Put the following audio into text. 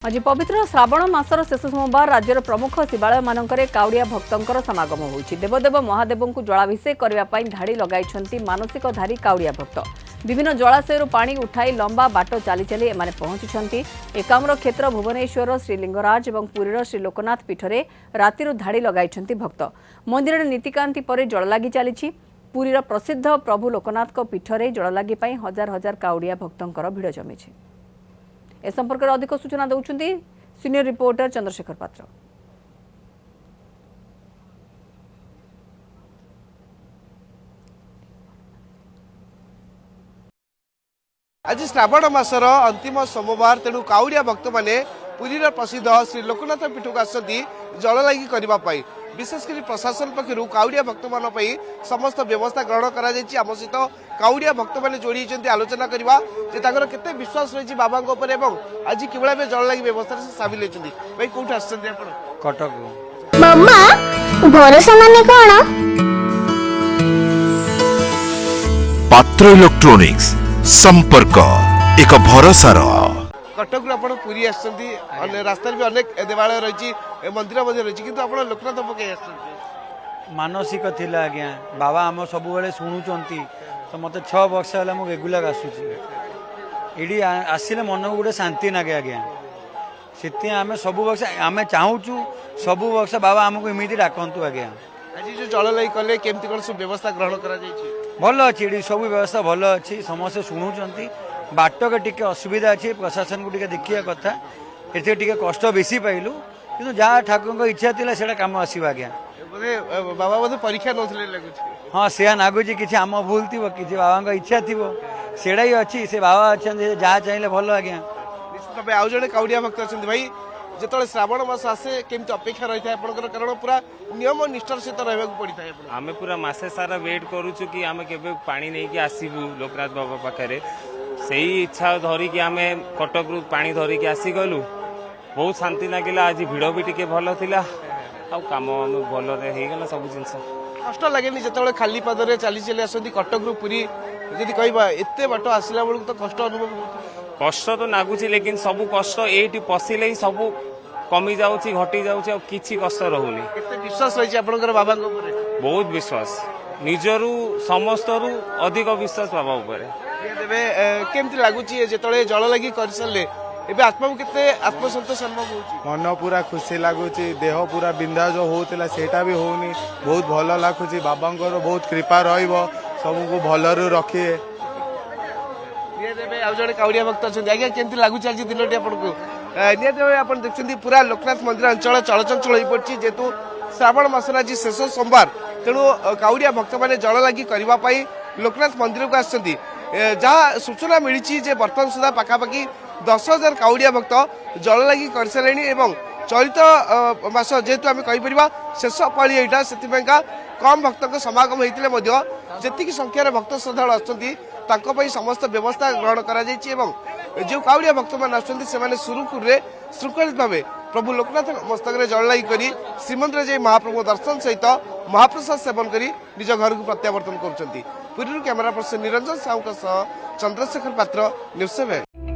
आज पवित्र श्रावण मासर शेष सोमवार राज्यर प्रमुख शिवालय मानकरे काउड़िया भक्तंकर समागम होइछि। देवदेव महादेव को जलाभिषेक करने धाड़ी लगाई मानसिकधारी काउड़िया भक्त। विभिन्न जलाशय पानी उठाई लंबा बाट चली चली एमाने पहुंचुछंती। एकाम्र क्षेत्र भुवनेश्वर श्रीलिंगराज और पुरीर श्री लोकनाथ पीठरे रातिरु धाड़ी लगाई भक्त। मंदिर नीतिकांति पर जल लगी चली। पुरीर प्रसिद्ध प्रभु लोकनाथ पीठरे जल लगी हजार हजार काउड़िया भक्तंकर भिड़ जमी। ए संपर्क में अधिक सूचना देउछंती सीनियर रिपोर्टर चंद्रशेखर पात्र। आज श्रावण मासर अंतिम सोमवार तेणु काउड़िया भक्त माने पुरीर प्रसिद्ध श्री लोकनाथ पीठ को आसती जल लगी करने। विशेषकर प्रशासन पक्षर काउड़िया भक्त मान समस्त व्यवस्था ग्रहण कर आम सहित काउड़िया भक्त मैंने जोड़ी आलोचना करवा केते विश्वास रही बाबा आज कि जल लगी व्यवस्था से सामिल होती। भाई कौट आस कटक मम्मा भरोसा माने कोन पात्र इलेक्ट्रॉनिक्स संपर्क एक भरोसार कटक रु पुरी आसती रास्ता भी अनेक देवालय रही मंदिर रही कि आप लोकनाथ पकई आस मानसिक थिला आज्ञा बाबा आम सब बेले शुणुंट तो मत 6 वर्ष है मुझे रेगुलर आसूची आसिले मन को गोटे शांति लगे आज्ञा से आम सब वर्ष आम चाहूँ सब वर्ष बाबा आमको इमिति डाकतु आज्ञा। आज जो जल लगी कले केमती कौन सब व्यवस्था ग्रहण कर भल अच्छी सब व्यवस्था भल अच्छी समस्ते शुणुंट बाट के टिके असुविधा अच्छी प्रशासन को देखिया कथा ये टिके कष्ट बेसी पाइलु कि जहाँ ठाकुर इच्छा थी से कम आसो आज्ञा। बाबा बोधे परीक्षा नौले लगुच हाँ से लगुच कि आम भूल थी कि बाबा इच्छा थी सेड़ा ही अच्छी से बाबा अच्छा जहाँ चाहिए भल आज्ञा। निश्चित भाव आउ जड़े काउड़िया भक्त अच्छा भाई जो श्रावण मास आसे केमती अपेक्षा रही है कारण पूरा नियम निष्ठार सहित रहा पड़ता है। आम पूरा मसे सारा वेट करूँ कि आम के पानी नहीं कि आसबू लोकनाथ बाबा पाखे से इच्छा धरिकी आम कटक रु पानी धरिकी आसीगलु बहुत शांति लगे। आज भिड़ भी टिके भल थिला आ काम भल गला सब जिन कष्ट लगे जो खाली पादरे चली चली आसती कटक रु पुरी जदि कह एत बाट आसला बेलू तो कष्ट अनुभव कष्ट तो लगुच लेकिन सब कष्ट ये पशिले ही सब कमी जाऊँगी घटी जाऊँगी किसी कष्ट रोनी। विश्वास रही आप बाबा बहुत विश्वास निजरू समस्त अधिक विश्वास बाबा केमती लगुच जो जल लगी कर सारे एबे आत्मा को केते आत्मसंतोष अनुभव होउची मन पूरा खुशी लागुची देह पूरा बिंधा जो होतला सेटा भी होउनी बहुत भल लागुची बाबांकर बहुत कृपा रहिबो सबको भलरु रखिए। ये देबे आ जड़े काउड़िया भक्त अछन आज्ञा केमती लागुची आज दिनटी आपनको निया देबे आपण देखछन्ती पूरा लोकनाथ मंदिर अंचल चलचंचल होई पड़ची जेतु श्रावण मास आज शेष सोमवार तेणु काउड़िया भक्त माने जल लगी करबा पई लोकनाथ मंदिर को आछन्ती जहाँ सूचना मिली जे वर्तमान सुधा पाखापाखि 10,000 काउड़िया भक्त जल लगी कर सारे चलित मास जेहेतु आम कहीपर शेष पाली यहाँ से कम भक्त समागम होते जी संख्यार भक्त श्रद्धा अच्छा समस्त व्यवस्था ग्रहण कर जो काउड़िया भक्त मैंने आसने सुरुखुर श्रृंखलित भाव प्रभु लोकनाथ मस्तक जल लगी कर श्रीमंदिर जाई महाप्रभु दर्शन सहित महाप्रसाद सेवन कर निज घर को प्रत्यावर्तन कर। पुरी कैमरा पर्सन निरंजन साहू चंद्रशेखर पात्र न्यूज़ 7।